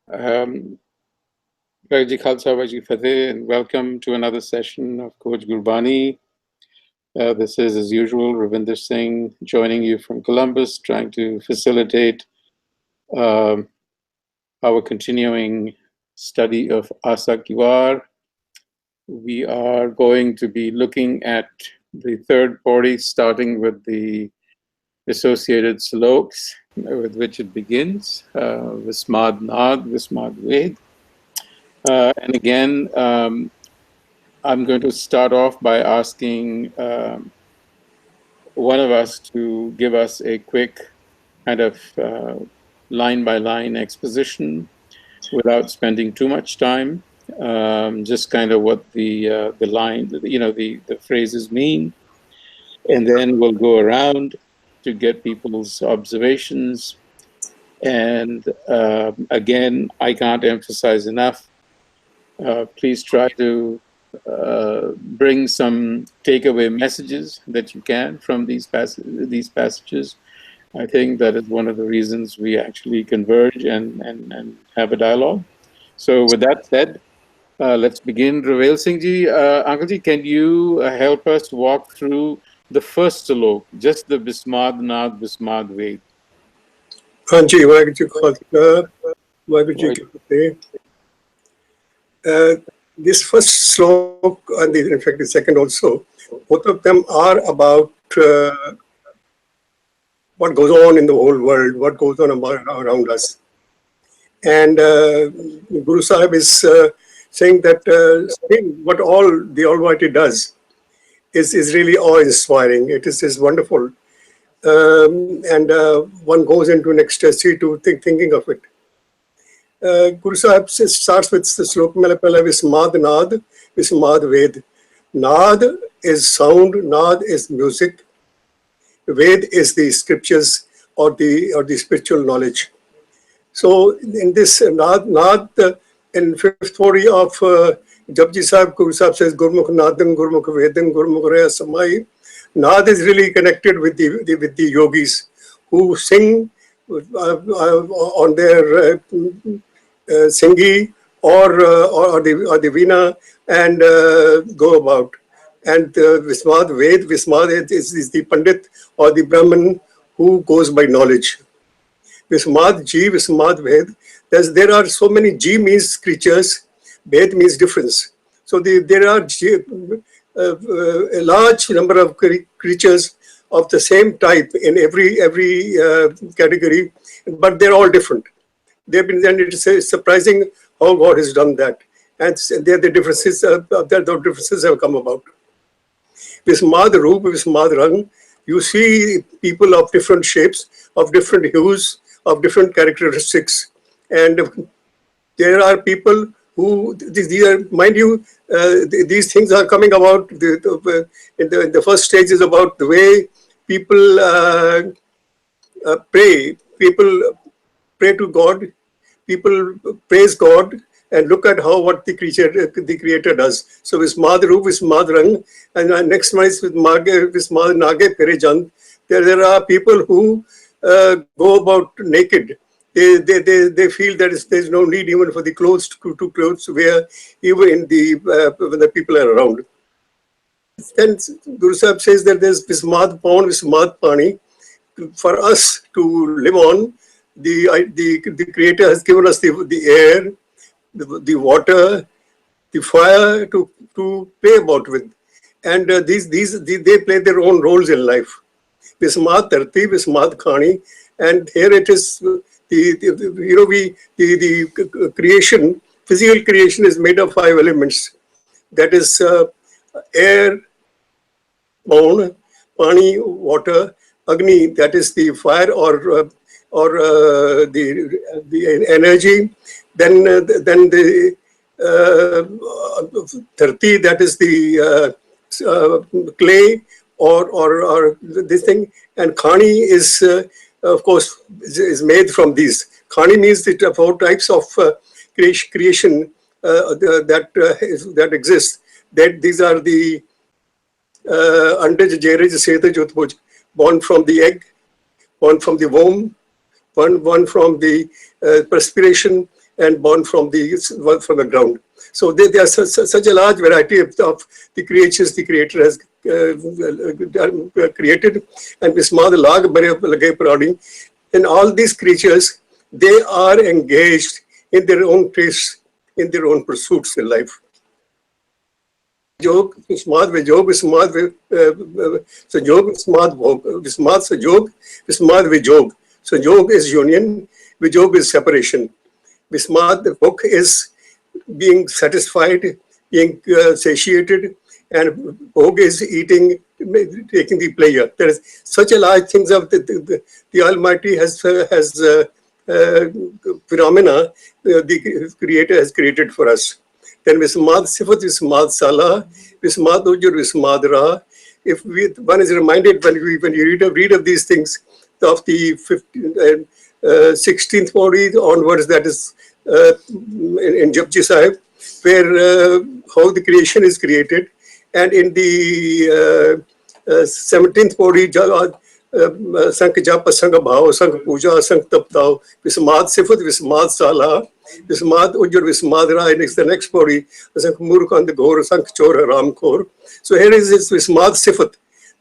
Ji Khalsa Vaji Fateh, and welcome to another session of Khoj Gurbani. This is, as usual, Ravinder Singh joining you from Columbus, trying to facilitate our continuing study of Asa Ki Vaar. We are going to be looking at the third Pauri, starting with the associated sloks with which it begins, Vismad Nad, Vismad Ved. And again, I'm going to start off by asking one of us to give us a quick kind of line-by-line exposition without spending too much time, just kind of what the line, the phrases mean. And then we'll go around to get people's observations. And again, I can't emphasize enough, please try to bring some takeaway messages that you can from these passages. I think that is one of the reasons we actually converge and have a dialogue. So with that said, let's begin. Ravel Singh ji, Uncle ji, can you help us walk through the first slok, just the Vismad Nad, Vismad Ved? Hanji, Vaheguru Ji Ka Khalsa, Vaheguru Ji Ki Fateh. This first slok, and in fact the second also, both of them are about what goes on in the whole world, what goes on around us. And Guru Sahib is saying that what all the Almighty does is really awe-inspiring. It is wonderful. And one goes into an ecstasy to thinking of it. Guru Sahib starts with the slok mein pehla Vismad Nad, Vismad Ved. Nad is sound, Nad is music. Ved is the scriptures or the spiritual knowledge. So in this Nad in fifth Pauri of Japji Sahib, Guru Sahib says Gurmukh Nadan, Gurmukh Vedan, Gurmukh Raya Samai. Nad is really connected with the yogis who sing on their singi or the veena and go about. And Vismad Ved, Vismad is the Pandit or the Brahmin who goes by knowledge. Vismad Ji, Vismad Ved. There are so many. Ji means creatures, Ved means difference. So there are a large number of creatures of the same type in every category, but they're all different. And it's surprising how God has done that, and the differences have come about. Vismad Roop, Vismad Rang, you see people of different shapes, of different hues, of different characteristics, and there are people who these are, mind you, these things are coming about. In the first stage is about the way people pray. People pray to God. People praise God and look at what the Creator does. So Vismad Roop, Vismad Rang, and next one is Vismad Nage Pere Jand. There are people who go about naked. They feel that there's no need even for the clothes to clothes to wear, even when the people are around. Then Guru Sahib says that there's Vismad Paun, Vismad Pani. For us to live on, the Creator has given us the air, the water, the fire to play about with, and they play their own roles in life. Vismad Dharti, Vismad Khani, and here it is. The creation, physical creation, is made of 5 elements. That is air, bone, pani, water, agni. That is the fire or the energy. Then the dharti. That is the clay or this thing. And khani is of course, is made from these. Khani means the 4 types of creation that exist. That these are the Andaj, Jairaj, Setaj, Utbhuj, born from the egg, one from the womb, one from the perspiration, and born from the ground. So there are such a large variety of the creatures the Creator has created, and Vismad lag bare lage prani. And all these creatures, they are engaged in their own tastes, in their own pursuits in life. Jog, Vismad Vijog, Vismad Sajog, Vismad Bhog, Vismad Sajog, Vismad Vijog. Sajog is union, Vijog is separation. Vismad, the book, is being satisfied, being satiated, and Bhog is eating, taking the pleasure. There is such a large things of the Almighty has phenomena the Creator has created for us. Then Vismad Sifat, Vismad Salah, Vismad Ujur, Vismad Ra. If one is reminded when you read of these things, of the 16th Pauri onwards, that is in Japji Sahib, where how the creation is created, and in the 17th Pauri, Sank Japa, Sank Bhao, Sank Puja, Sank Taptao, Vismad Sifat, Vismad Salah, Vismad Ujur, Vismad Ra, and it's the next Pauri, Sank Murk on the Gor, Sank Chor, Ram Khor. So here is this Vismad Sifat.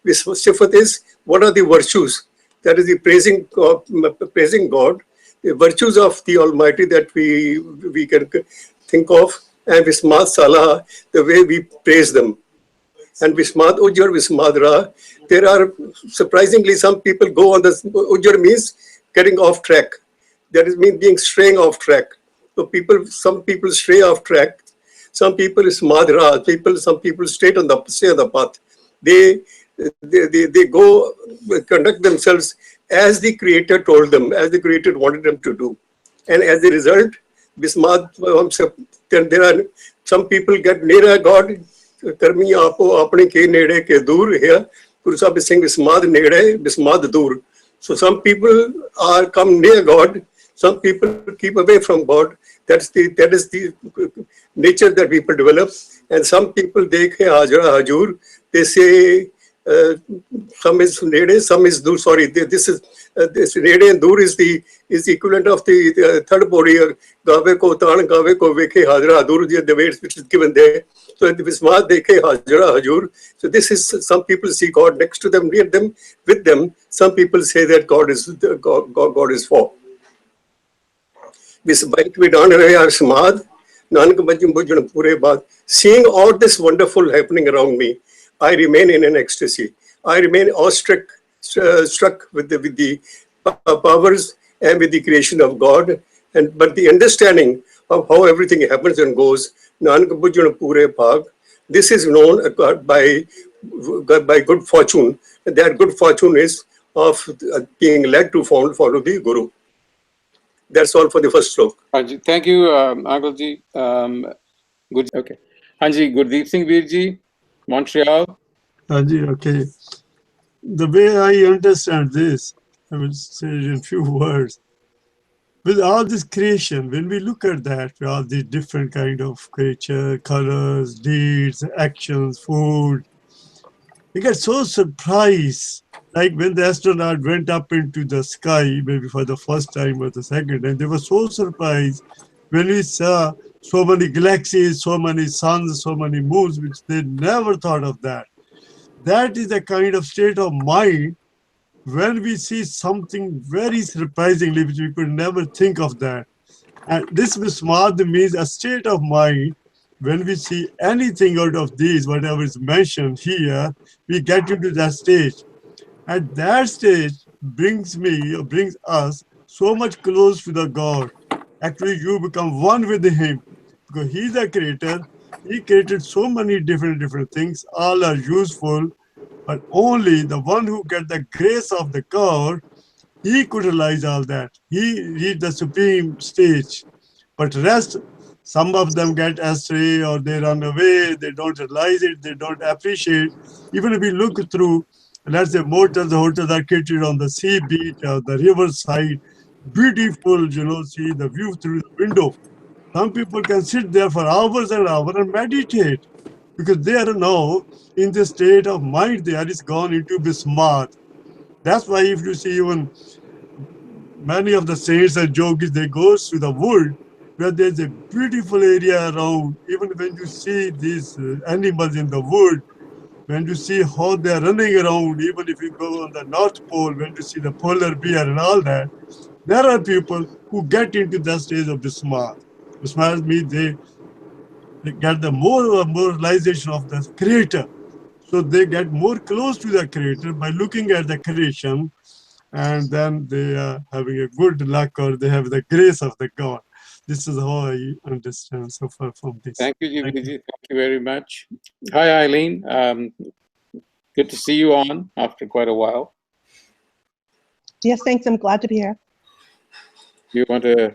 Sifat is, what are the virtues? That is the praising God, the virtues of the Almighty that we can think of, and Vismad Salah, the way we praise them. And Vismad Ujjar, Vismad Ra, there are surprisingly some people go on the Ujjar means getting off track. That is mean being straying off track. So some people stray off track. Some people is Madra. Some people stay on the path. They go conduct themselves as the Creator told them, as the Creator wanted them to do. And as a result, there are some people get nearer God. Karmi apo apne ke nede ke dur here. Guru Sahib is saying Vismad nede, Vismad dur. So some people come near God. Some people keep away from God. That is the nature that people develop. And some people dekhe hajra hajur. They say some is nede, some is dur. Sorry, this nede and dur is the equivalent of the third body. Gave ko taan, gave ko vekhe hajra dur. The weights which is given there. So the Vismad dekhe hajra hajur. So this is, some people see God next to them, near them, with them. Some people say that God is for. Seeing all this wonderful happening around me, I remain in an ecstasy. I remain awestruck, struck with the powers and with the creation of God, but the understanding of how everything happens and goes. This is known by good fortune. That good fortune is of being led to follow the Guru. That's all for the first stroke. Thank you, Uncle Ji. Good. Okay. Hanji, Gurdeep Singh Veer Ji, Montreal. Hanji, okay. The way I understand this, I will say it in few words. With all this creation, when we look at that, with all these different kind of creature, colors, deeds, actions, food, we get so surprised. Like when the astronaut went up into the sky, maybe for the first time or the second, and they were so surprised when we saw so many galaxies, so many suns, so many moons, which they never thought of that. That is the kind of state of mind when we see something very surprisingly, which we could never think of that. And this Vismad means a state of mind. When we see anything out of these, whatever is mentioned here, we get into that stage. At that stage brings us so much close to the God. Actually, you become one with Him because He's the creator. He created so many different things. All are useful, but only the one who gets the grace of the God, he could realize all that. He reached the supreme stage. But rest, some of them get astray or they run away. They don't realize it. They don't appreciate. Even if we look through, let's say hotels are created on the sea beach or the riverside, beautiful, see the view through the window. Some people can sit there for hours and hours and meditate because they are now in the state of mind there is gone into Vismad. That's why if you see even many of the saints and yogis, they go to the wood where there's a beautiful area around, even when you see these animals in the wood, when you see how they're running around, even if you go on the North Pole, when you see the polar bear and all that, there are people who get into that stage of Vismad. Vismad means they get the more realization of the creator. So they get more close to the creator by looking at the creation, and then they are having a good luck, or they have the grace of the God. This is how I understand so far from this. Thank you, Jiviji. Thank you very much. Hi, Eileen. Good to see you on after quite a while. Yes, thanks. I'm glad to be here. You want to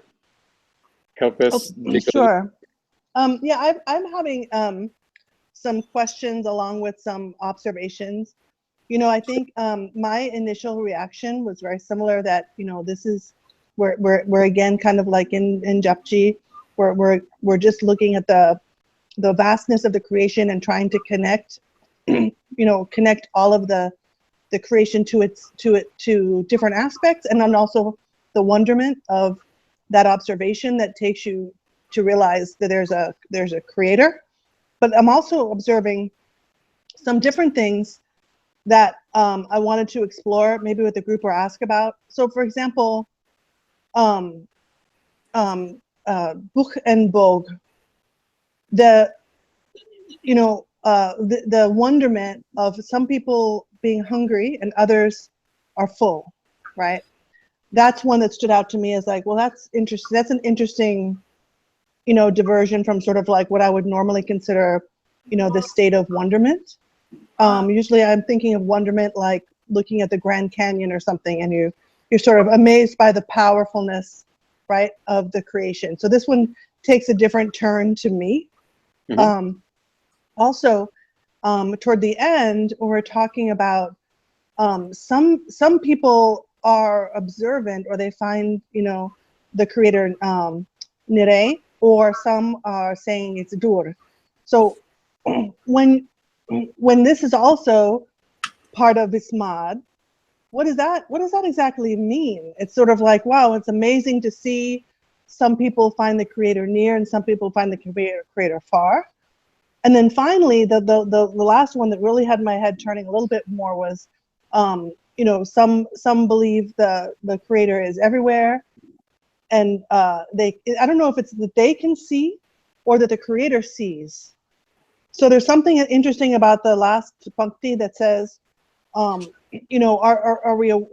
help us? Sure. Yeah, I'm having some questions along with some observations. You know, I think my initial reaction was very similar, that, you know, this is we're again kind of like in Japji, we're just looking at the vastness of the creation and trying to connect, you know, connect all of the creation to different aspects, and then also the wonderment of that observation that takes you to realize that there's a creator. But I'm also observing some different things that I wanted to explore, maybe with the group, or ask about. So, for example, Buch and Bog, the wonderment of some people being hungry and others are full, right? That's one that stood out to me as like, well, that's interesting. That's an interesting, you know, diversion from sort of like what I would normally consider, you know, the state of wonderment. Usually I'm thinking of wonderment like looking at the Grand Canyon or something, and you're sort of amazed by the powerfulness, right, of the creation. So this one takes a different turn to me. Mm-hmm. Also, toward the end, we're talking about some people are observant, or they find, you know, the creator nire, or some are saying it's dur. So when this is also part of Vismad, what does that exactly mean? It's sort of like, wow, it's amazing to see some people find the creator near and some people find the creator far. And then finally, the last one that really had my head turning a little bit more was, you know, some believe the creator is everywhere, and I don't know if it's that they can see or that the creator sees. So there's something interesting about the last pankti that says, you know,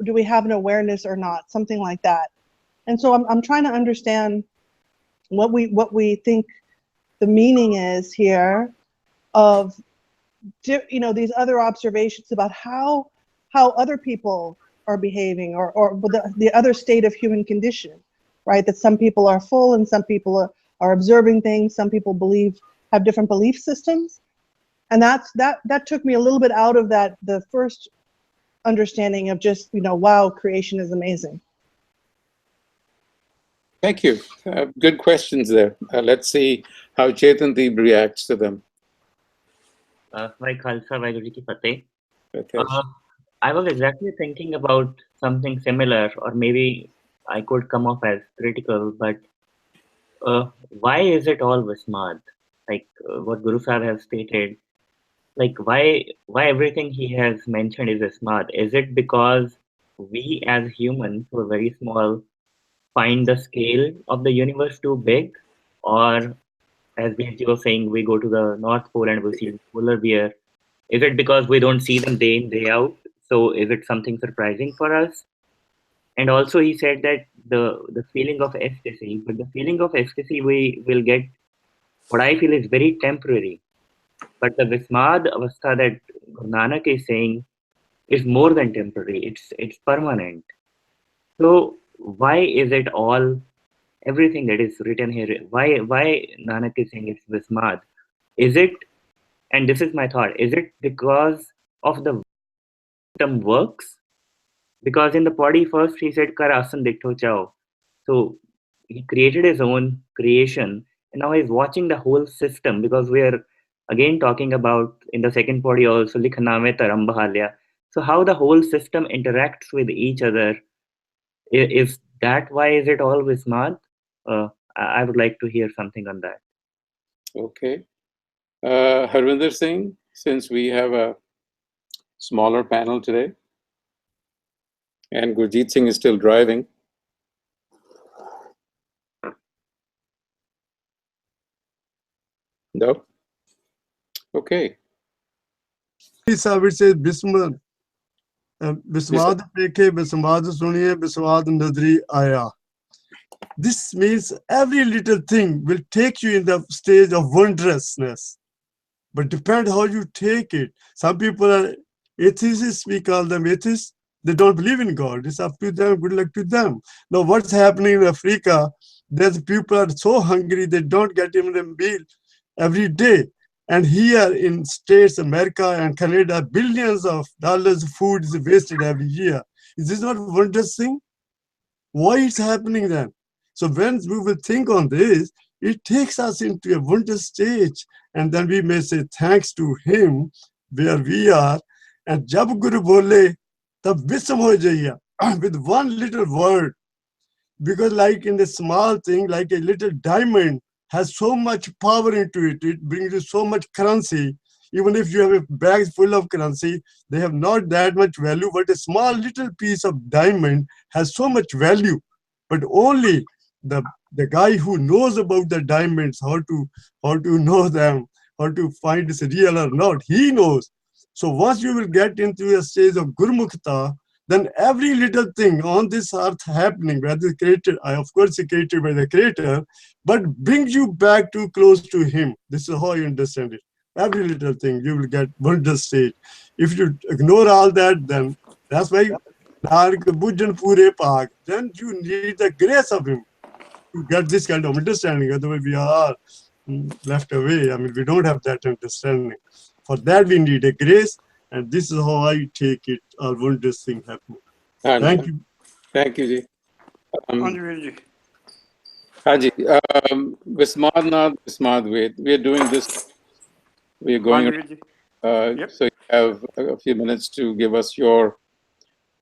do we have an awareness or not, something like that. And so I'm trying to understand what we think the meaning is here of, you know, these other observations about how other people are behaving, or the other state of human condition, right? That some people are full and some people are observing things. Some people have different belief systems, and that took me a little bit out of the first understanding of just, you know, wow, creation is amazing. Thank you. Good questions there. Let's see how Chetandeep reacts to them. Vai Khalsa, Vaiguru Ki Fateh. I was exactly thinking about something similar, or maybe I could come off as critical, but why is it all Vismad? Like what Guru Sahib has stated, like why everything he has mentioned is Vismad? Is it because we as humans who are very small find the scale of the universe too big? Or as BG was saying, we go to the North Pole and we see polar bear. Is it because we don't see them day in, day out? So is it something surprising for us? And also he said that the feeling of ecstasy, but the feeling of ecstasy we will get, what I feel is very temporary. But the Vismad Avastha that Guru Nanak is saying is more than temporary, it's permanent. So why is it all, everything that is written here, why Nanak is saying it's Vismad? Is it, and this is my thought, is it because of the system works? Because in the body first he said Kar asan diktho chao. So he created his own creation, and now he's watching the whole system, because we are again talking about in the second body also likhname taram bahalya. So how the whole system interacts with each other, is that why is it all Vismad? I would like to hear something on that. Okay. Harvinder Singh, since we have a smaller panel today, and Gurjeet Singh is still driving. No? Okay. I would say Bismad. Bismad dekhe, Bismad suniye, Bismad nadri aaya. This means every little thing will take you in the stage of wondrousness. But depend how you take it. Some people are atheists, we call them atheists. They don't believe in God. It's up to them. Good luck to them. Now, what's happening in Africa? There's people are so hungry they don't get even a meal every day. And here in States, America and Canada, billions of dollars of food is wasted every year. Is this not a wondrous thing? Why it's happening then? So when we will think on this, it takes us into a wondrous stage. And then we may say thanks to him where we are. And jab Guru bole, tab visam ho jaiya, with one little word. Because like in the small thing, like a little diamond has so much power into it. It brings you so much currency. Even if you have a bag full of currency, they have not that much value, but a small little piece of diamond has so much value. But only the guy who knows about the diamonds, how to know them, how to find it's real or not, he knows. So once you will get into a stage of Gurmukhta, then every little thing on this earth happening, whether it's created, of course it's created by the creator, but brings you back too close to him. This is how you understand it. Every little thing you will get wondrous state. If you ignore all that, then that's why then you need the grace of him to get this kind of understanding. Otherwise we are left away. I mean, we don't have that understanding. For that we need a grace, and this is how I take it, or wondrous thing happening. Thank you. Thank you, Ji. Haji, Bismad Nath, Bismad Ved. We are doing this. We are going. So you have a few minutes to give us your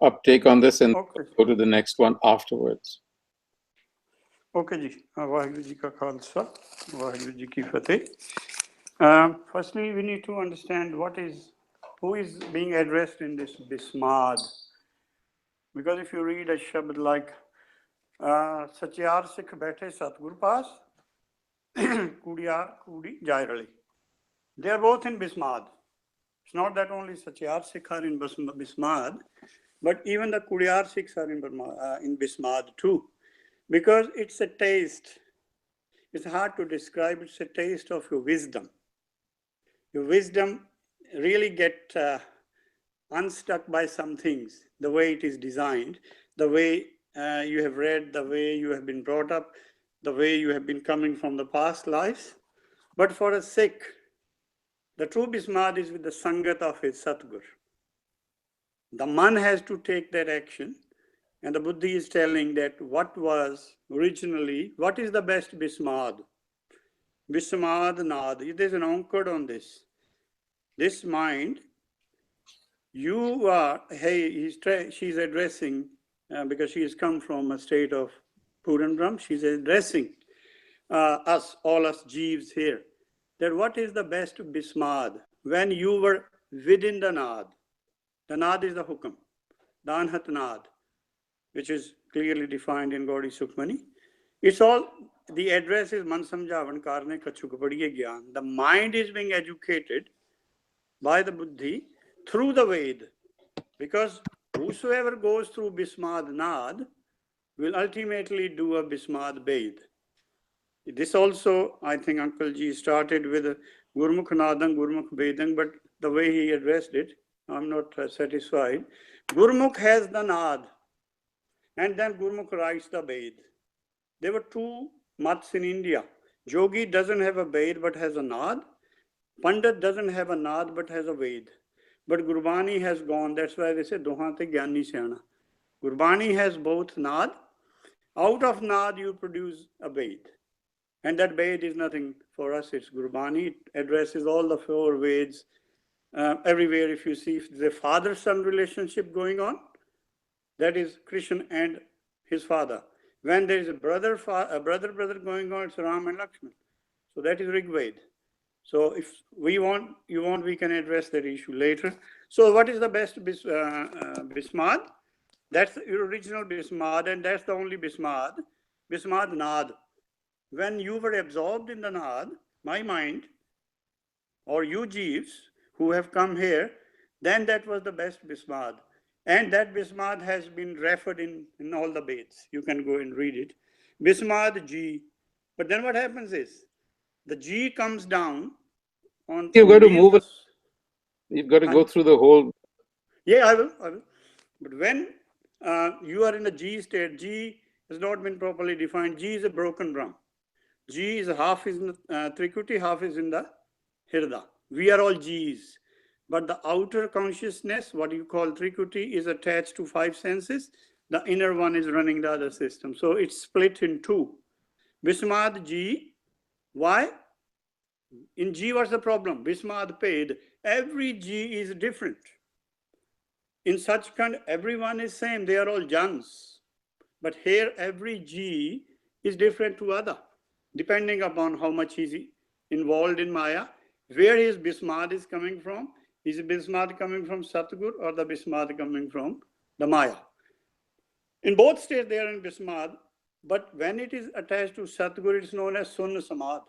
uptake on this, and go to the next one afterwards. Okay, Ji. Vaheguru Ji ka Khalsa, Vaheguru Ji ki Fateh. Firstly, we need to understand who is being addressed in this Bismad. Because if you read a shabd like Satyar Sikh Baithe Satgur Paas, Kudiyar Kudi Jairali. They are both in Bismad. It's not that only Satyar Sikh are in Bismad, but even the Kudiyar Sikhs are in Bismad too. Because it's a taste. It's hard to describe. It's a taste of your wisdom. Your wisdom really get unstuck by some things, the way it is designed, the way you have read, the way you have been brought up, the way you have been coming from the past lives. But for a Sikh, the true Bismad is with the Sangat of his Satgur. The man has to take that action. And the Buddha is telling that what was originally, what is the best Bismad? Bismad Nad. There's an anchor on this. This mind, you are, hey, she's addressing, because she has come from a state of Purandram, she's addressing us, all us Jeeves here, that what is the best Bismad? When you were within the Nad is the Hukam, the Anhat Nad, which is clearly defined in Gaudi Sukhmani. It's all, the address is Man Samjavan Karne Kachuk Padiye Gyan. The mind is being educated by the Buddhi through the Ved. Because whosoever goes through Bismad Nad will ultimately do a Bismad Ved. This also, I think Uncle Ji started with Gurmukh Nadang, Gurmukh Vedang, but the way he addressed it, I'm not satisfied. Gurmukh has the Nad, and then Gurmukh writes the Ved. There were two mats in India. Jogi doesn't have a Ved but has a Nad. Pandit doesn't have a Nad but has a Ved. But Gurbani has gone, that's why they say Dohante Gyani Syana. Gurbani has both Nad. Out of Nad you produce a Ved. And that Ved is nothing for us, it's Gurbani. It addresses all the four Veds. Everywhere if you see if there's a father-son relationship going on, that is Krishna and his father. When there is a brother going on, it's Ram and Lakshman. So that is Rig Veda. So if we want, we can address that issue later. So what is the best Bismad? That's the original Bismad, and that's the only Bismad. Bismad Nad. When you were absorbed in the Nad, my mind, or you Jeeves who have come here, then that was the best Bismad. And that Bismad has been referred in all the Veds. You can go and read it. Bismad G. But then what happens is, the G comes down on. You've got to move it. You've got to go through the whole. Yeah, I will. But when you are in the G state, G has not been properly defined. G is a broken Brahm. G is half is in the Trikuti, half is in the Hirda. We are all G's. But the outer consciousness, what you call Trikuti, is attached to 5 senses. The inner one is running the other system. So it's split in 2. Bismad G. Why? In G, what's the problem? Bismad paid. Every G is different. In such kind, everyone is same. They are all Jans. But here, every G is different to other, depending upon how much he's involved in Maya, where his Bismad is coming from. Is the Bismad coming from Satgur or the Bismad coming from the Maya? In both states, they are in Bismad, but when it is attached to Satgur, it's known as Sunna Samad.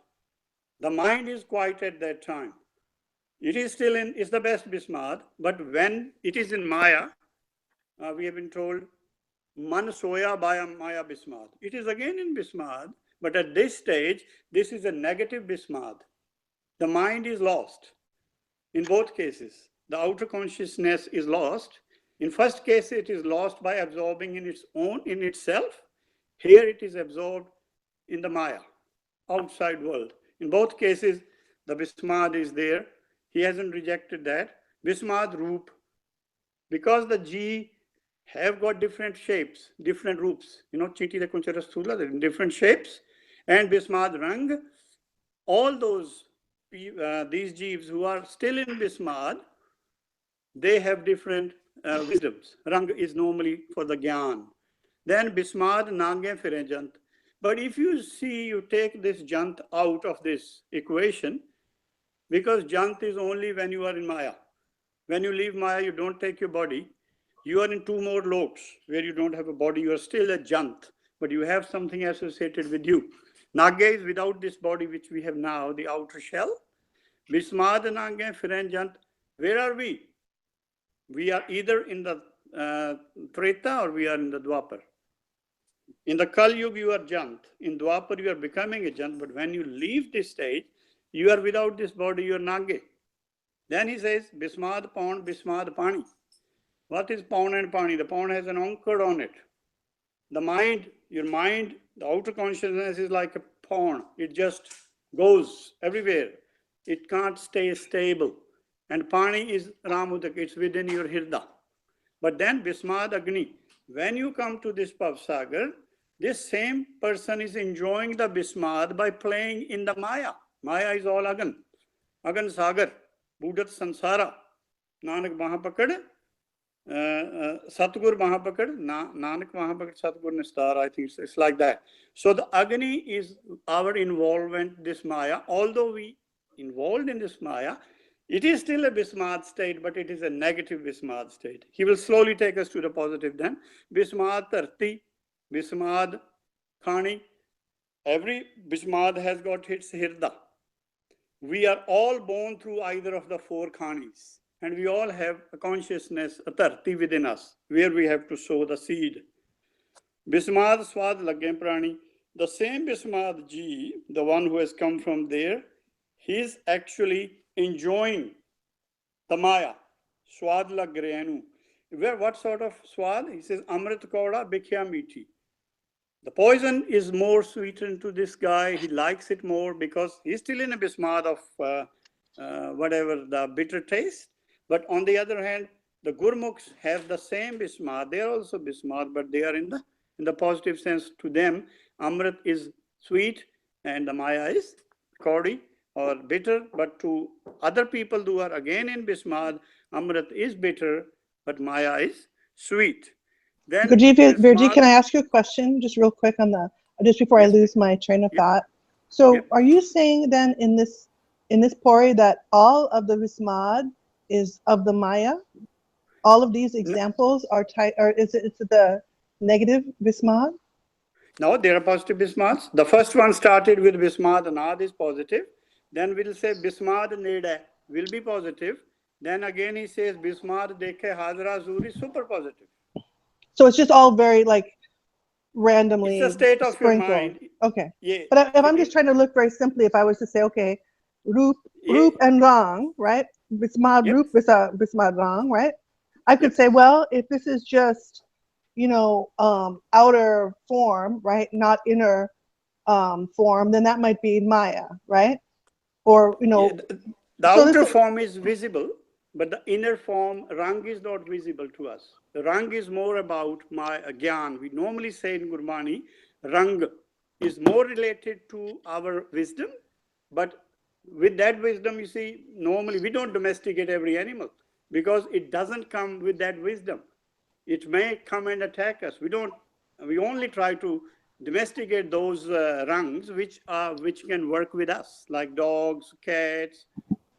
The mind is quiet at that time. It is still in, it's the best Bismad, but when it is in Maya, we have been told, Man Soya by Maya Bismad. It is again in Bismad, but at this stage, this is a negative Bismad. The mind is lost. In both cases, the outer consciousness is lost. In first case, it is lost by absorbing in its own, in itself. Here it is absorbed in the Maya, outside world. In both cases, the Bismad is there. He hasn't rejected that. Bismad Roop, because the G have got different shapes, different roops. You know, Chiti the Kunchara Stula, they're in different shapes. And Bismad Rang, all those these Jeeves who are still in Bismad, they have different wisdoms. Rang is normally for the Gyan. Then Bismad Nange Fire Jant. But if you see, you take this Jant out of this equation, because Jant is only when you are in Maya. When you leave Maya, you don't take your body. You are in 2 more loks where you don't have a body. You are still a Jant, but you have something associated with you. Nage is without this body which we have now, the outer shell. Bismad Nange Firen Jant. Where are we? We are either in the Treta or we are in the Dwapar. In the Kal Yuga, you are Jant. In Dwapar, you are becoming a Jant. But when you leave this stage, you are without this body, you are Nage. Then he says, Bismad Paun, Bismad Pani. What is Paun and Pani? The Paun has an anchor on it. The mind, your mind, the outer consciousness is like a pawn. It just goes everywhere. It can't stay stable. And Pani is Ramudak, it's within your Hirda. But then Bismad Agni, when you come to this Pavsagar, this same person is enjoying the Bismad by playing in the Maya. Maya is all Agan. Agan Sagar, Buddhat Sansara, Nanak Mahapakad, Satgur Mahapakad, Nanak Mahapakad, Satgur Nistar, I think it's like that. So the Agni is our involvement, this Maya. Although we involved in this Maya, it is still a Bismad state, but it is a negative Bismad state. He will slowly take us to the positive then. Bismad Tarti, Bismad Khani. Every Bismad has got its Hirda. We are all born through either of the 4 Khanis. And we all have a consciousness, a Tarti within us, where we have to sow the seed. Bismad Swad Lagem Prani. The same Bismad Ji, the one who has come from there, he is actually enjoying the Maya. Swad Lagrenu. What sort of swad? He says, Amrit Koda Bikhya Miti. The poison is more sweetened to this guy. He likes it more because he's still in a Bismad of whatever the bitter taste. But on the other hand, the Gurmukhs have the same Bismad. They are also Bismad, but they are in the positive sense. To them, Amrit is sweet and the Maya is Kaudi or bitter. But to other people who are again in Bismad, Amrit is bitter, but Maya is sweet. Then Virji, can I ask you a question just real quick on the, just before I lose my train of thought? So are you saying then in this Pauri that all of the Vismad is of the Maya? All of these examples are type, or is it the negative Vismad? No, there are positive Vismads. The first one started with Vismad Anad is positive. Then we'll say Vismad Neda will be positive. Then again he says Vismad Dekhe Hadra Zur is super positive. So it's just all very like randomly it's a state of sprinkled. Your mind. Okay. Yeah. But if I'm just trying to look very simply, if I was to say, okay, Roop and Rang, right? Vismad Roop Vismad Rang, right? I could say, well, if this is just, you know, outer form, right? Not inner form, then that might be Maya, right? Or, you know. The outer form is visible, but the inner form, Rang, is not visible to us. The Rang is more about my Gyan. We normally say in Gurbani, Rang is more related to our wisdom, but with that wisdom, you see, normally we don't domesticate every animal because it doesn't come with that wisdom. It may come and attack us. We only try to domesticate those rungs which can work with us, like dogs, cats,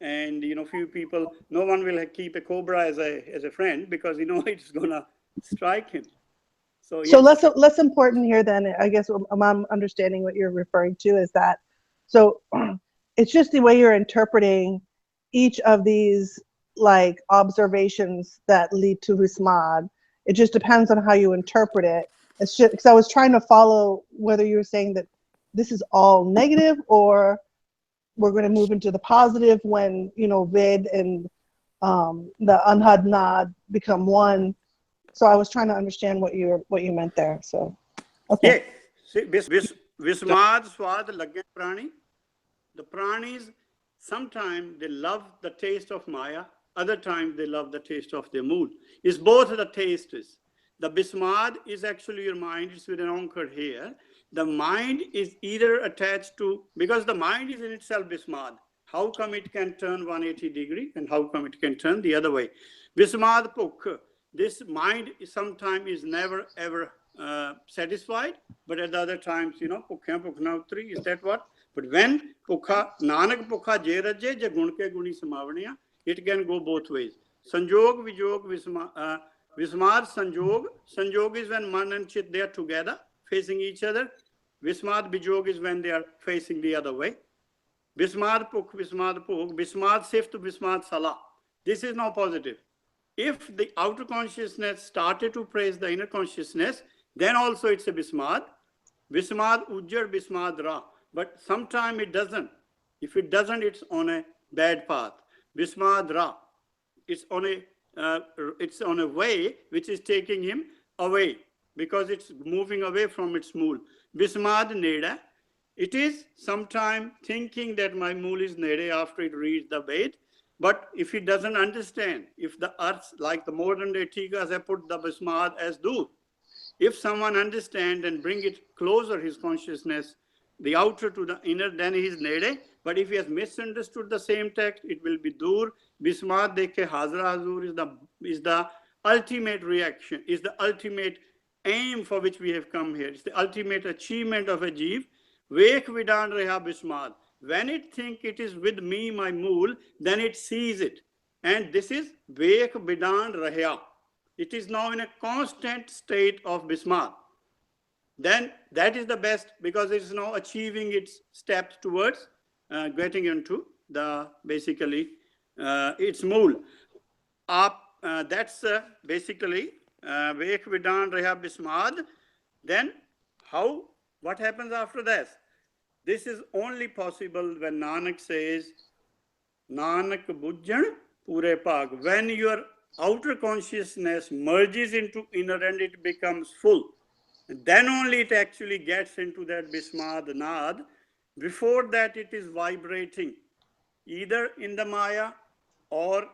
and few people. No one will keep a cobra as a friend because it's gonna strike him. So less important here then, I guess I'm understanding what you're referring to is that, so it's just the way you're interpreting each of these like observations that lead to Vismad. It just depends on how you interpret it. It's just because I was trying to follow whether you were saying that this is all negative or we're going to move into the positive when Ved and the Anhad Nad become one. So I was trying to understand what you meant there. So okay. Yeah. Vismad swad lagge prani. The pranis, sometimes they love the taste of Maya, other times they love the taste of their mood. It's both the tastes. The Vismad is actually your mind, it's with an anchor here. The mind is either attached to, because the mind is in itself Vismad. How come it can turn 180 degree and how come it can turn the other way? Vismad Pukh, this mind sometimes is never ever satisfied, but at the other times, Pukhya Pukhna Utri, is that what? But when Pukha, Nanak Pukha Jeraje, ja Gunke Guni Samavaniya, it can go both ways. Sanjog, Vijog, Vismad, Sanjog. Sanjog is when Man and Chit, they are together, facing each other. Vismad, Vijog is when they are facing the other way. Vismad Pukh, Vismad Sift, Vismad Salah. This is now positive. If the outer consciousness started to praise the inner consciousness, then also it's a Vismad. Vismad Ujjar, Vismad Ra. But sometimes it doesn't. If it doesn't, it's on a bad path. Vismad Ra. It's on a way which is taking him away because it's moving away from its mool. Vismad Neda. It is sometime thinking that my mool is Nede after it reads the Ved. But if it doesn't understand, if the earth, like the modern day Tikas have put the Vismad as Dur, if someone understands and bring it closer, his consciousness, the outer to the inner, then he is Nede. But if he has misunderstood the same text, it will be Dur. Vismad Dekhe Hazra Hazur is the ultimate reaction, is the ultimate aim for which we have come here. It's the ultimate achievement of a Jeev. Vek Vidan Reha Vismad. When it thinks it is with me, my mool, then it sees it. And this is Vek Vidan Reha. It is now in a constant state of Vismad. Then that is the best because it is now achieving its steps towards getting into the basically its mool. That's basically Vek Vidan Reha Vismad. Then what happens after this? This is only possible when Nanak says, Nanak Bujjan Pure Pag. When your outer consciousness merges into inner and it becomes full, then only it actually gets into that Vismad Nad. Before that, it is vibrating either in the Maya or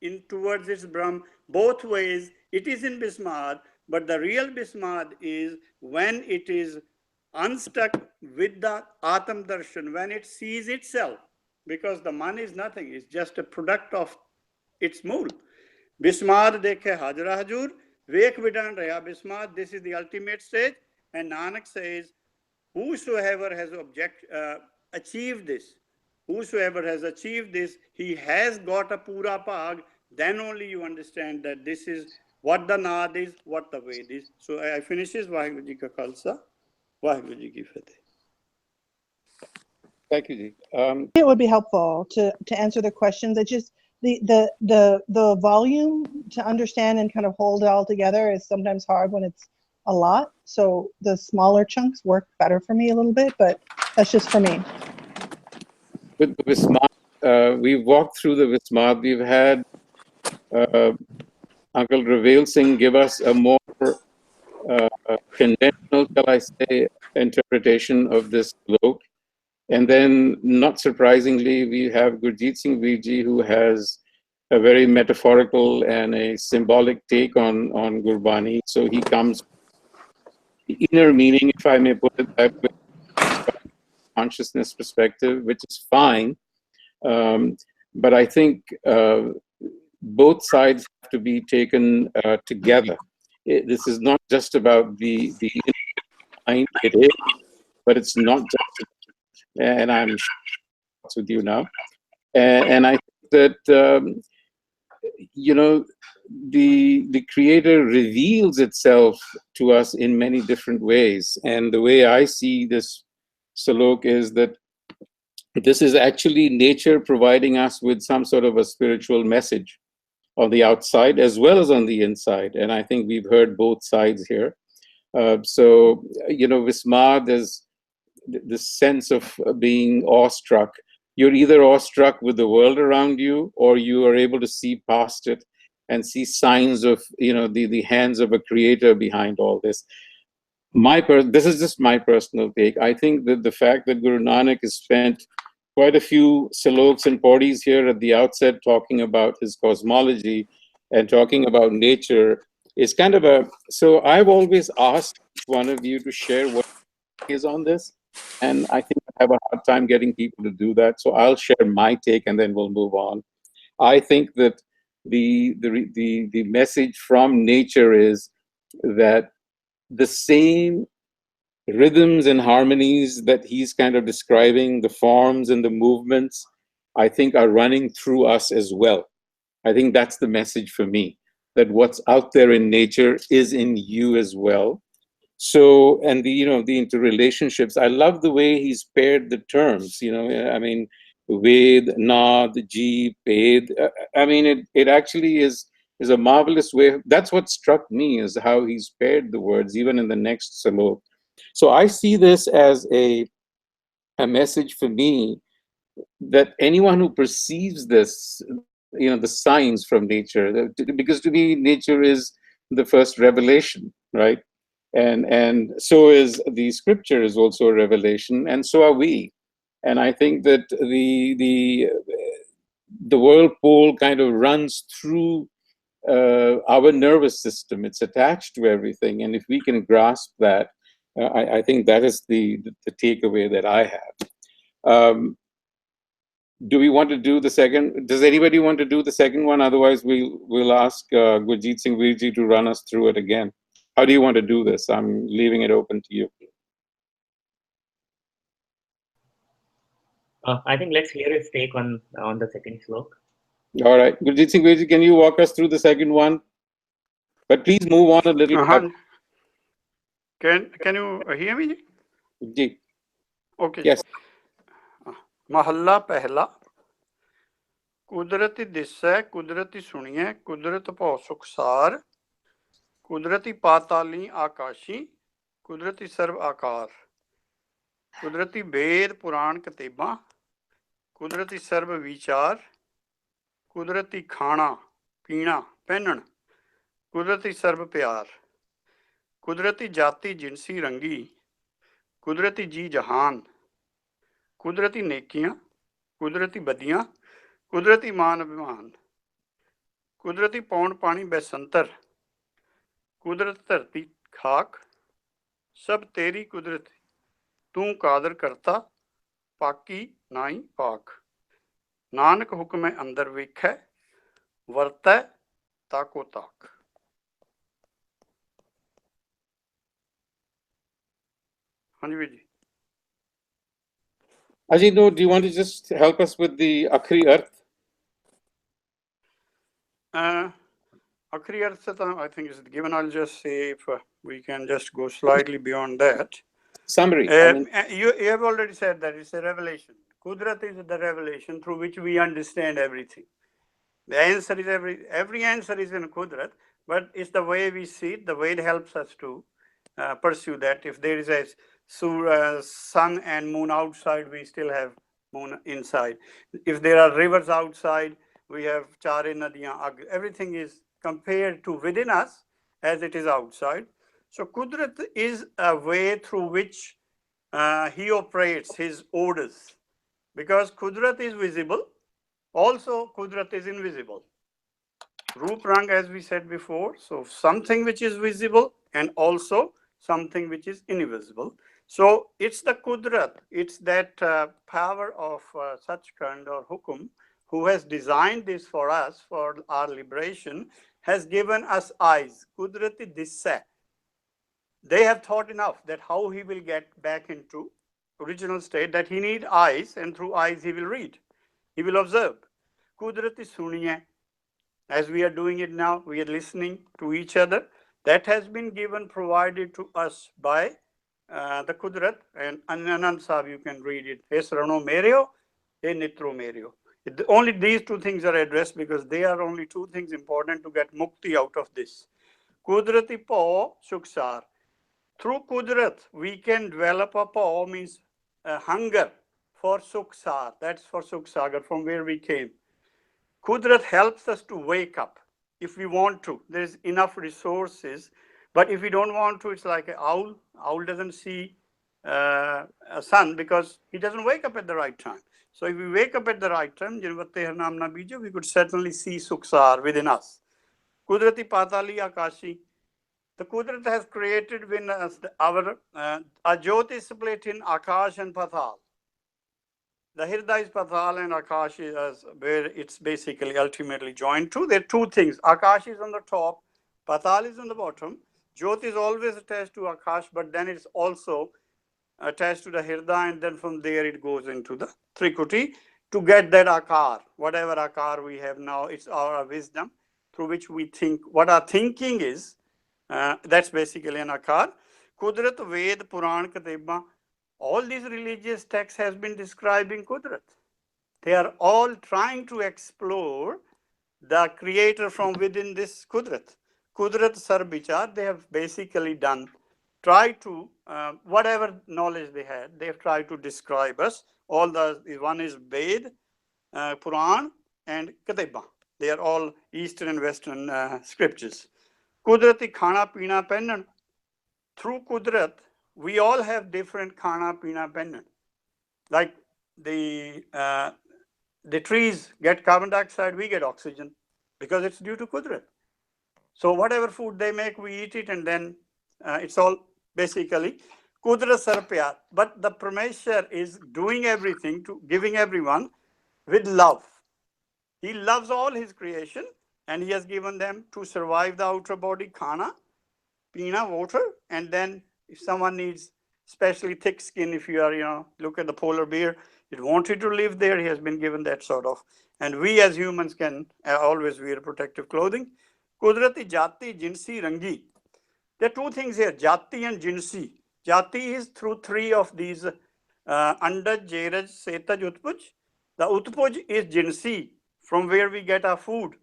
in towards its Brahm. Both ways, it is in Vismad, but the real Vismad is when it is unstuck with the Atam Darshan, when it sees itself, because the man is nothing, it's just a product of its mool. Vismad Dekhe Hajra Hajur, Vekh vidan raya bismad, this is the ultimate stage. And Nanak says, whosoever has achieved this, whosoever has achieved this, he has got a pura bhag. Then only you understand that this is what the Naad is, what the Ved is. So I finishes. Vaheguru Ji ka Khalsa, Vaheguru Ji ki Fateh. Thank you, Ji. It would be helpful to answer the questions. It's just the volume to understand and kind of hold it all together is sometimes hard when it's a lot. So the smaller chunks work better for me a little bit, but that's just for me. With the Vismad, we've walked through the Vismad. We've had Uncle Reveal Singh give us a more conventional, shall I say, interpretation of this slok. And then, not surprisingly, we have Gurjeet Singh Veer Ji, who has a very metaphorical and a symbolic take on Gurbani. So he comes the inner meaning, if I may put it that way, consciousness perspective, which is fine. But I think both sides have to be taken together. This is not just about the mind, it is, but it's not just, and I'm with you now. And I think that, you know, the Creator reveals itself to us in many different ways. And the way I see this salok is that this is actually nature providing us with some sort of a spiritual message on the outside as well as on the inside. And I think we've heard both sides here. So, you know, Vismad is this sense of being awestruck. You're either awestruck with the world around you, or you are able to see past it and see signs of, you know, the hands of a creator behind all this. This is just my personal take. I think that the fact that Guru Nanak has spent quite a few sloks and pauris here at the outset talking about his cosmology and talking about nature is kind of a, so I've always asked one of you to share what is on this, and I think I have a hard time getting people to do that, so I'll share my take and then we'll move on. I think that the message from nature is that the same rhythms and harmonies that he's kind of describing, the forms and the movements, I think are running through us as well. I think that's the message for me, that what's out there in nature is in you as well. So, and the, you know, the interrelationships, I love the way he's paired the terms, you know, I mean, Ved, Naad, Jeep, Ved. I mean, it actually is a marvelous way. That's what struck me, is how he's paired the words, even in the next salok. So I see this as a message for me that anyone who perceives this, you know, the signs from nature, because to me, nature is the first revelation, right? And so is the scripture is also a revelation, and so are we. And I think that the whirlpool kind of runs through our nervous system. It's attached to everything, and if we can grasp that, I think that is the takeaway that I have. Do we want to do the second? Does anybody want to do the second one? Otherwise, we'll ask Gurjeet Singh Veer Ji to run us through it again. How do you want to do this? I'm leaving it open to you. I think let's hear his take on the second slok. All right, Gurjeet Singh Veer Ji, can you walk us through the second one? But please move on a little bit. Can you hear me? Ji. Okay. Yes. महला पहला कुदरती दिसै कुदरती सुनिए कुदरत भौ सुखसार कुदरती पाताली आकाशी कुदरती सर्व आकार कुदरती वेद पुराण कतेबां कुदरती सर्व विचार कुदरती खाना पीना पहनन कुदरती सर्व प्यार कुदरती जाति जिनसी रंगी कुदरती जी जहान कुदरती नेकियां कुदरती बदियां कुदरती मान अभिमान कुदरती पौन पानी बैसंतर कुदरत धरती खाक सब तेरी कुदरत तू कादर करता पाकी नाई पाक नानक हुक्म अंदर वेखै वरतै ताको ताक. Ajit, do you want to just help us with the Akhri Arth? Akhri Arth, I think is given. I'll just say if we can just go slightly beyond that. Summary. You have already said that it's a revelation. Kudrat is the revelation through which we understand everything. The answer is every answer is in Kudrat, but it's the way we see it, the way it helps us to pursue that. If there is a sun and moon outside, we still have moon inside. If there are rivers outside, we have chare nadiyan. Everything is compared to within us as it is outside. So Kudrat is a way through which he operates his orders, because Kudrat is visible. Also, Kudrat is invisible. Roop Rang, as we said before, so something which is visible and also something which is invisible. So it's the Kudrat, it's that power of Sachkhand or Hukum, who has designed this for us, for our liberation, has given us eyes. Kudrati Dissa. They have thought enough that how he will get back into original state, that he need eyes, and through eyes he will read. He will observe. Kudrati Suniya. As we are doing it now, we are listening to each other. That has been given, provided to us by the Kudrat. And Anand Sahib, you can read it. Es Rano Mereo, E Nitro Mereo. Only these two things are addressed because they are only two things important to get mukti out of this. Kudrati Po Suksar. Through Kudrat, we can develop a Po, means hunger for Suksar. That's for Suksagar, from where we came. Kudrat helps us to wake up if we want to. There's enough resources, but if we don't want to, it's like an owl. Owl doesn't see a sun because he doesn't wake up at the right time. So if we wake up at the right time, we could certainly see Suksar within us. Kudrati Patali Akashi. The Kudrat has created within us our Ajot is split in Akash and Patal. The Hirda is Patal and Akash is where it's basically ultimately joined to. There are two things. Akash is on the top, Patal is on the bottom. Jyot is always attached to Akash, but then it's also attached to the Hirda, and then from there it goes into the Trikuti to get that Akar. Whatever Akar we have now, it's our wisdom through which we think. What our thinking is, that's basically an Akar. Kudrat, Ved, Puran, Kateba. All these religious texts has been describing Kudrat. They are all trying to explore the creator from within this Kudrat. Kudrat Sarbichar, they have basically tried to, whatever knowledge they had, they have tried to describe us. All one is Ved, Puran, and Kateba. They are all Eastern and Western scriptures. Kudrati Khana Pina Pennan. Through Kudrat, we all have different khana pina pendant. Like the trees get carbon dioxide, we get oxygen because it's due to Kudrat. So whatever food they make, we eat it, and then it's all basically Kudrat Sarpyar. But the Prameshwar is doing everything to giving everyone with love. He loves all his creation, and he has given them to survive the outer body, khana, pina, water, and then if someone needs especially thick skin, if you are, look at the polar bear, it wanted to live there, he has been given that sort of. And we as humans can always wear protective clothing. Kudrati Jati, Jinsi, Rangi. There are two things here, Jati and Jinsi. Jati is through three of these, Andaj, Jeraj, Setaj, Utpuj. The Utpuj is Jinsi, from where we get our food.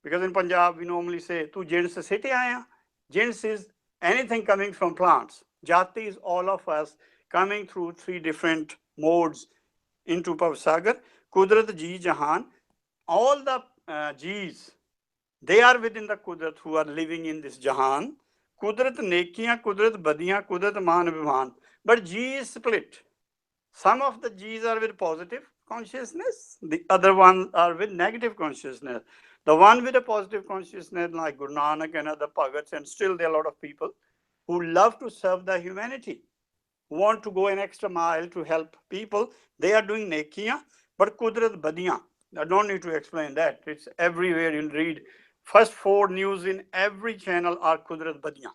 Because in Punjab, we normally say, Tu Jins se aaya. Jins is anything coming from plants. Jati is all of us coming through three different modes into Pavsagar. Kudrat Ji Jahan. All the Jis, they are within the Kudrat who are living in this Jahan. Kudrat Nekiyan, Kudrat Badiyan, Kudrat Man Abhiman. But Ji is split. Some of the G's are with positive consciousness. The other ones are with negative consciousness. The one with a positive consciousness, like Guru Nanak and other Bhagats, and still there are a lot of people who love to serve the humanity, who want to go an extra mile to help people. They are doing nekiya, but Kudrat Badiyan. I don't need to explain that. It's everywhere. You'll read. First 4 news in every channel are Kudrat Badiyan.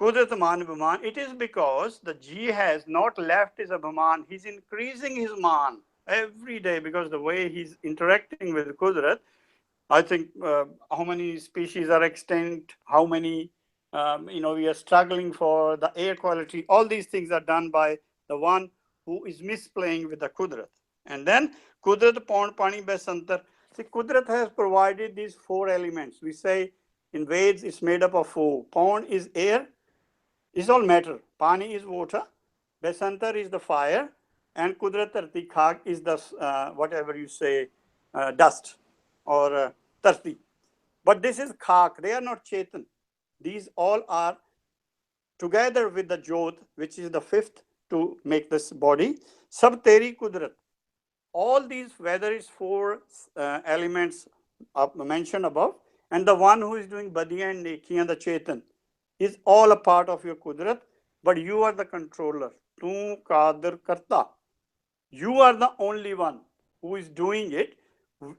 Kudrat man Abhiman. It is because the G has not left his Abhiman. He's increasing his man every day because the way he's interacting with Kudrat. I think how many species are extinct, how many, we are struggling for the air quality. All these things are done by the one who is misplaying with the Kudrat. And then Kudrat, Pond, Pani, Besantar. See, Kudrat has provided these 4 elements. We say in Veds it's made up of 4. Pond is air, it's all matter. Pani is water, Besantar is the fire, and Kudrat Tarti Khag is the, whatever you say, dust or Tarti. But this is Khak, they are not Chetan. These all are together with the Jod, which is the 5th to make this body. Sab Teri Kudrat. All these, whether it's 4 elements mentioned above, and the one who is doing Badiya and Neki and the Chetan, is all a part of your Kudrat, but you are the controller. Tu Kadir Karta. You are the only one who is doing it.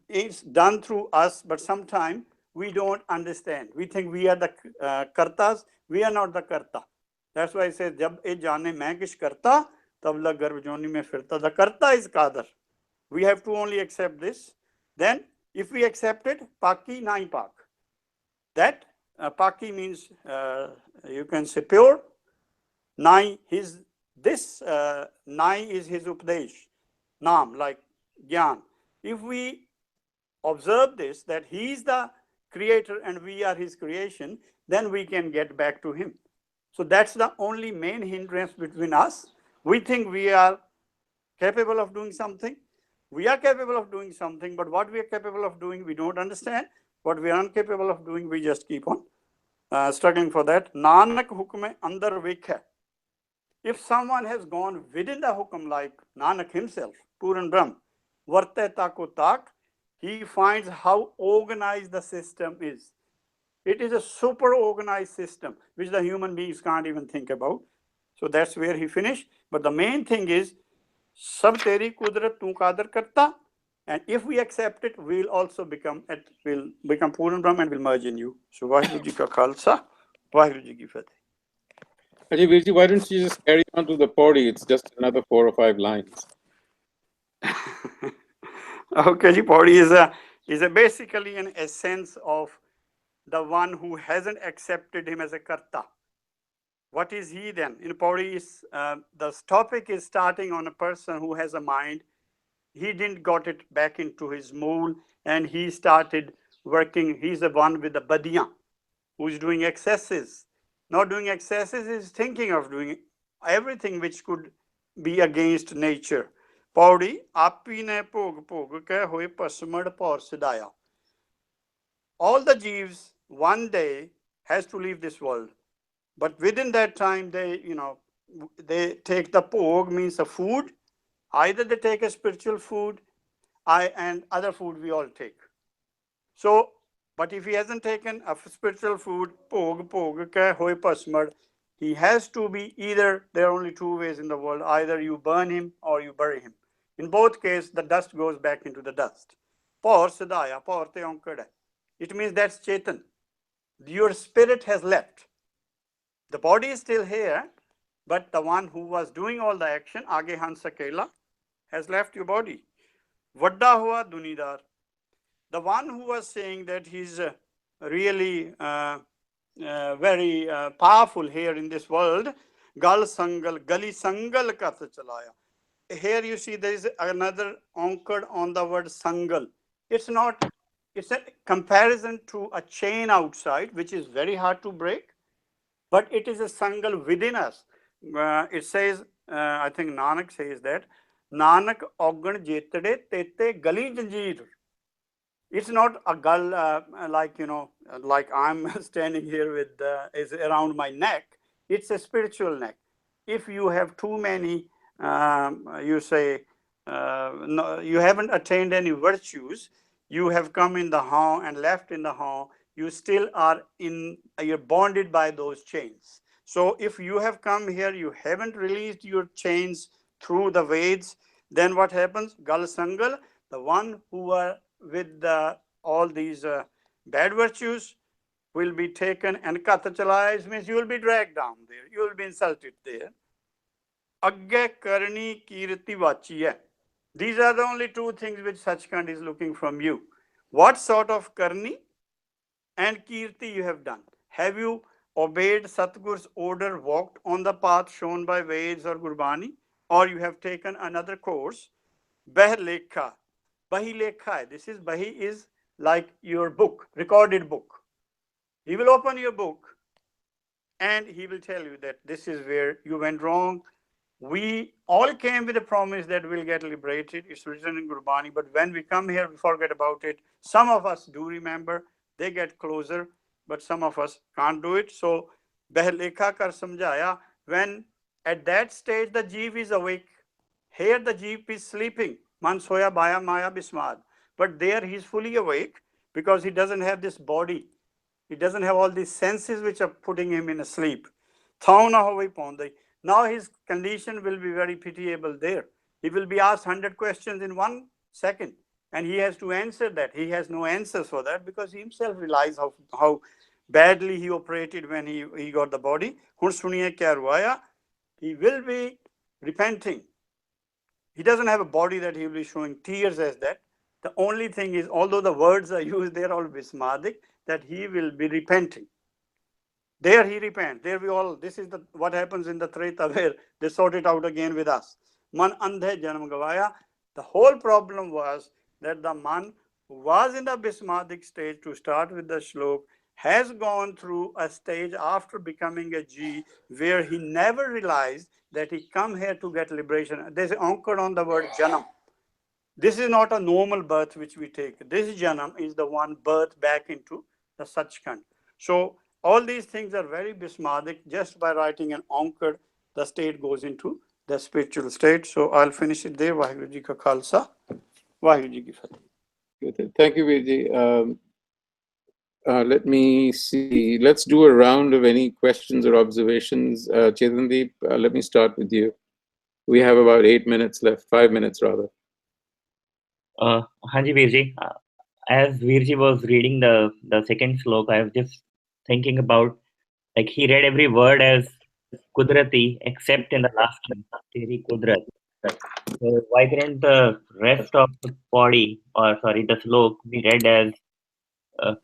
It's done through us, but sometimes we don't understand. We think we are the Kartas, we are not the Karta. That's why I say, Jab e jane main kish karta, tabla garv joni mein firta. The Karta is Kadir. We have to only accept this. Then, if we accept it, Paki nai Pak. That Paki means you can say pure. Nai, this Nai is his Updesh, Naam, like Gyan. If we observe this, that he is the creator and we are his creation, then we can get back to him. So that's the only main hindrance between us. We think we are capable of doing something. We are capable of doing something, but what we are capable of doing, we don't understand. What we are incapable of doing, we just keep on struggling for that. Nanak hukme andar vikha. If someone has gone within the hukum, like Nanak himself, Puran Brahm, varte tako tak, he finds how organized the system is. It is a super organized system, which the human beings can't even think about. So that's where he finished. But the main thing is, Sab teri kudrat tu qadar karta. And if we accept it, we'll also become Puran Brahm and will merge in you. So Vaheguru Ji ka Khalsa, Vaheguru Ji ki Fateh. Ajay Virji, why don't you just carry on to the Pauri? It's just another 4 or 5 lines. Okay, Ji, Pauri is basically an essence of the one who hasn't accepted him as a karta. What is he then? In Pauri, the topic is starting on a person who has a mind. He didn't got it back into his mold, and he started working. He's the one with the badiya, who's doing excesses. Not doing excesses is thinking of doing everything which could be against nature. Pauri, api ne pog pog ke hoye pasmad paur sidaya. All the jeeves one day has to leave this world, but within that time they take the pog, means the food. Either they take a spiritual food, and other food we all take. So, but if he hasn't taken a spiritual food, he has to be either, there are only 2 ways in the world, either you burn him or you bury him. In both cases, the dust goes back into the dust. It means that's Chetan. Your spirit has left. The body is still here, but the one who was doing all the action, Aage Hansa Kela, has left your body. Vadda hua dunidar. The one who was saying that he's really very powerful here in this world, Gal Sangal, Gali Sangal Katha Chalaya. Here you see there is another anchored on the word Sangal. It's a comparison to a chain outside, which is very hard to break, but it is a Sangal within us. It says, I think Nanak says that, Nanak Ogan Jetade Tete Gali Janjeer. It's not a gal like I'm standing here with is around my neck. It's a spiritual neck. If you have too many, you say, no, you haven't attained any virtues, you have come in the hall and left in the hall, you still are you're bonded by those chains. So if you have come here, you haven't released your chains through the Veds, then what happens? Gal Sangal, the one who are with all these bad virtues, will be taken and katachalais means you will be dragged down there. You will be insulted there. Agge karni kirti vachiya. These are the only two things which Sachkhand is looking from you. What sort of karni and kirti you have done? Have you obeyed Satgur's order, walked on the path shown by Veds or Gurbani, or you have taken another course? Bah lekha. Bahi lekha. This is Bahi is like your book, recorded book. He will open your book and he will tell you that this is where you went wrong. We all came with a promise that we'll get liberated. It's written in Gurbani, but when we come here, we forget about it. Some of us do remember, they get closer, but some of us can't do it. So, Behlekha kar samjhaya, when at that stage the jeev is awake, here the jeev is sleeping, man soya bhaya maya bismad. But there he is fully awake because he doesn't have this body. He doesn't have all these senses which are putting him in a sleep. Now his condition will be very pitiable there. He will be asked 100 questions in 1 second and he has to answer that. He has no answers for that because he himself realized how badly he operated when he got the body. He will be repenting. He doesn't have a body that he will be showing tears as that. The only thing is, although the words are used, they are all vismadik, that he will be repenting. There he repents. There we all, this is what happens in the Treta where they sort it out again with us. Man andhe janam gavaya. The whole problem was that the man who was in the Bismadic stage to start with the shlok has gone through a stage after becoming a G where he never realized that he come here to get liberation. There's anchored on the word janam. This is not a normal birth which we take. This janam is the one birth back into the Sachkhand. So all these things are very Bismadic. Just by writing an anchor, the state goes into the spiritual state. So I'll finish it there. Vaheguru Ji ka Khalsa. Vaheguru Ji ki Fateh. Thank you, Virji. Let me see. Let's do a round of any questions or observations. Chetandeep, let me start with you. We have about 8 minutes left, 5 minutes rather. Hanji Virji, as Virji was reading the second slok, I was just thinking about, like, he read every word as Kudrati except in the last one, Teri Kudrat. So why couldn't the rest of the body, or sorry, the slok be read as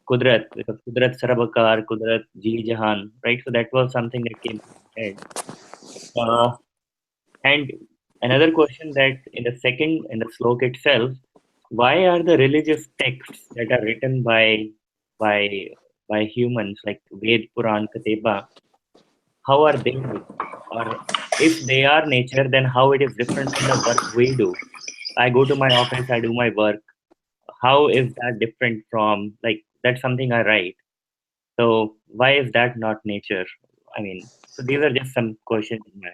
Kudrat, because Kudrat Sarabakar, Kudrat Ji Jahan, right? So that was something that came to my head. And another question that in the slok itself, why are the religious texts that are written by humans like Ved, Puran, Kateba, how are they nature? Or if they are nature, then how it is different from the work we do? I go to my office, I do my work. How is that different from, like, that's something I write? So why is that not nature? I mean, so these are just some questions in my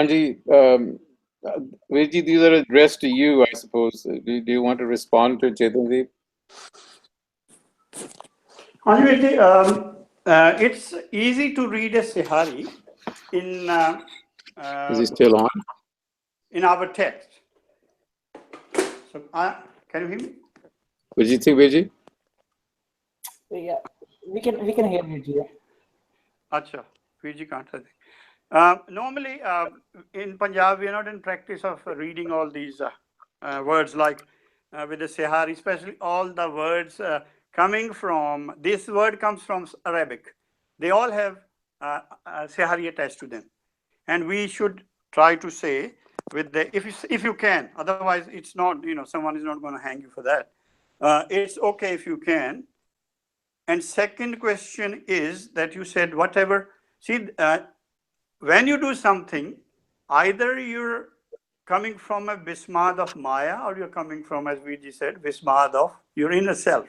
head. Anji, Virji, these are addressed to you, I suppose. Do you want to respond to Chetandeep? Anji, it's easy to read a Sihari in Is he still on? in our text. So, can you hear me? What do you think, Virji? Yeah, we can hear you, Ji. Acha, Virji can't. Normally, in Punjab, we are not in practice of reading all these words like with the Sihari, especially all the words coming from, this word comes from Arabic. They all have Sihari attached to them. And we should try to say with the, if you can, otherwise it's not, someone is not going to hang you for that. It's okay if you can. And second question is that you said whatever, see, when you do something, either you're coming from a Bismad of Maya or you're coming from, as Viji said, Bismad of your inner self.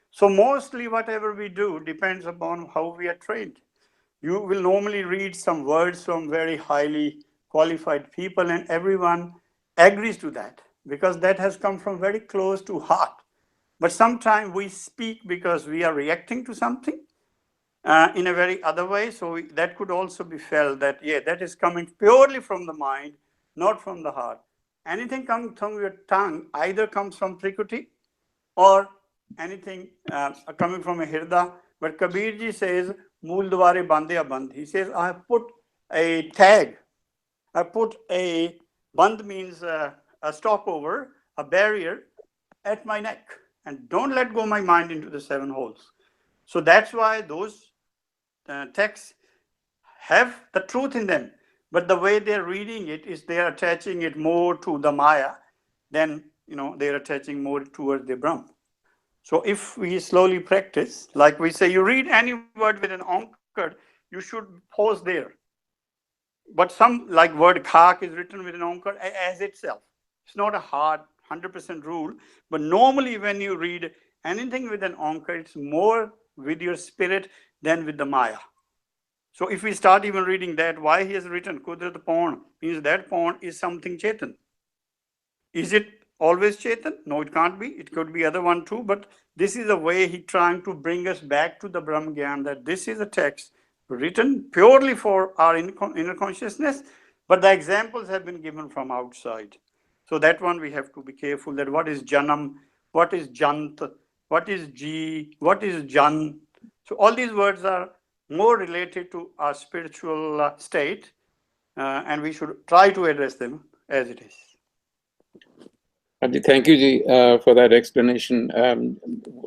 So mostly whatever we do depends upon how we are trained. You will normally read some words from very highly qualified people and everyone agrees to that because that has come from very close to heart. But sometimes we speak because we are reacting to something in a very other way. So that could also be felt that, yeah, that is coming purely from the mind, not from the heart. Anything coming from your tongue either comes from Trikuti or anything coming from a hirda. But Kabir ji says, Mool dware bande aband. He says, I have put a tag. I put a band means a stopover, a barrier at my neck, and don't let go my mind into the 7 holes. So that's why those texts have the truth in them, but the way they're reading it is they are attaching it more to the Maya than, they're attaching more towards the Brahm. So if we slowly practice, like we say, you read any word with an anchor, you should pause there. But some, like word khak is written with an anchor as itself. It's not a hard 100% rule, but normally when you read anything with an anchor, it's more with your spirit than with the Maya. So if we start even reading that, why he has written Kudrat Pawn, means that pawn is something Chetan. Is it always Chetan? No, it can't be. It could be other one too, but this is a way he trying to bring us back to the Brahm Gyan, that this is a text written purely for our inner consciousness, but the examples have been given from outside. So that one we have to be careful that what is Janam, what is Jant, what is Ji, what is Jan. So all these words are more related to our spiritual state, and we should try to address them as it is. Thank you, Ji, for that explanation.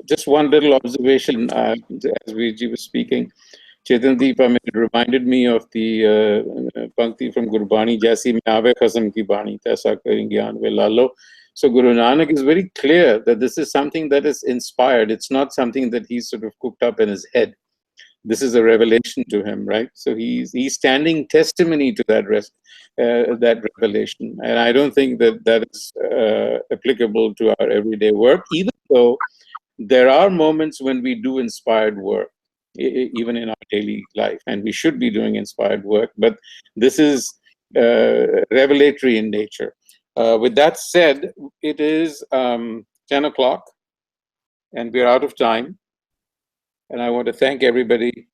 Just one little observation as Ji was speaking. Chetan Deep, it reminded me of the Pankti from Gurbani, Jaisi mein aave khasam ki bani, taisa karin gyan ve lalo. So Guru Nanak is very clear that this is something that is inspired. It's not something that he's sort of cooked up in his head. This is a revelation to him, right? So he's standing testimony to that that revelation, and I don't think that is applicable to our everyday work, even though there are moments when we do inspired work, even in our daily life, and we should be doing inspired work. But this is revelatory in nature. With that said, it is 10 o'clock, and we're out of time. And I want to thank everybody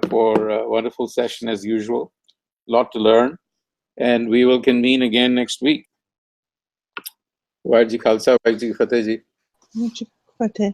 for a wonderful session as usual. A lot to learn. And we will convene again next week. Waheguru Ji Khalsa, Waheguru Ji Fateh Ji. Waheguru Ji Fateh.